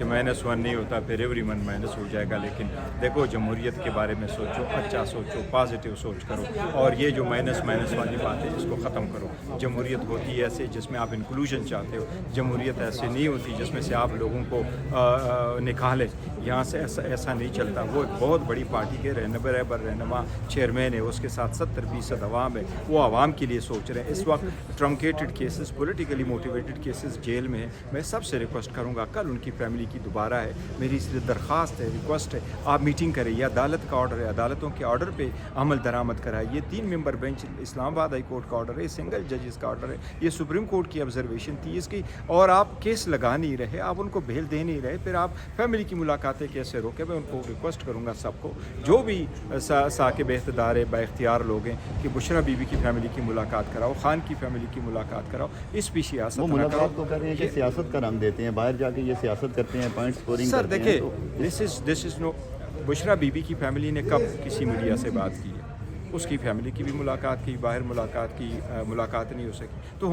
-1 نہیں ہوتا پھر ایوری ون مائنس ہو جائے گا، لیکن دیکھو جمہوریت کے بارے میں سوچو، اچھا سوچو، پازیٹیو سوچ کرو، اور یہ جو مائنس والی بات ہے اس کو ختم کرو۔ جمہوریت ہوتی ہے ایسے جس میں آپ انکلوژن چاہتے ہو، جمہوریت ایسے نہیں ہوتی جس میں سے آپ لوگوں کو نکالیں، یہاں سے ایسا نہیں چلتا۔ وہ ایک بہت بڑی پارٹی کے رہنما چیئرمین ہے، اس کے ساتھ 70% عوام ہے، وہ عوام کے لیے سوچ رہے ہیں۔ اس وقت truncated cases, politically motivated cases jail میں ہیں۔ میں سب سے ریکویسٹ کروں گا، کل ان کی فیملی کی دوبارہ ہے، میری اس لیے درخواست ہے، ریکویسٹ ہے، آپ میٹنگ کریں۔ یہ عدالت کا آرڈر ہے، عدالتوں کے آرڈر پہ عمل درآمد کرائے۔ یہ 3 ممبر بینچ اسلام آباد ہائی کورٹ کا آرڈر ہے، یہ سنگل ججز کا آرڈر ہے، یہ سپریم کورٹ کی آبزرویشن تھی اس کی، اور آپ کیس لگا نہیں رہے، آپ ان کو بیل دے نہیں رہے، پھر آپ فیملی کی ملاقاتیں کیسے روکے؟ میں ان کو ریکویسٹ کروں گا سب کو، جو بھی ثاقب اقتدار ہے، با اختیار لوگ ہیں، کہ بشرا بی بی کی فیملی کی ملاقات کراؤ، خان کی فیملی کی ملاقات کراؤ، اس پہ سیاست وہ نہ کرو۔ ملاقات کو کہہ رہے ہیں کہ سیاست کا رنگ دیتے ہیں، باہر جا کے یہ سیاست کرتے ہیں، پوائنٹ سکورنگ سر کرتے ہیں۔ دیکھیں، دس از نو، بشرا بی بی کی فیملی نے کب کسی میڈیا سے بات کی ہے؟ اس کی فیملی کی بھی ملاقات کی، باہر ملاقات کی، ملاقات نہیں ہو سکی تو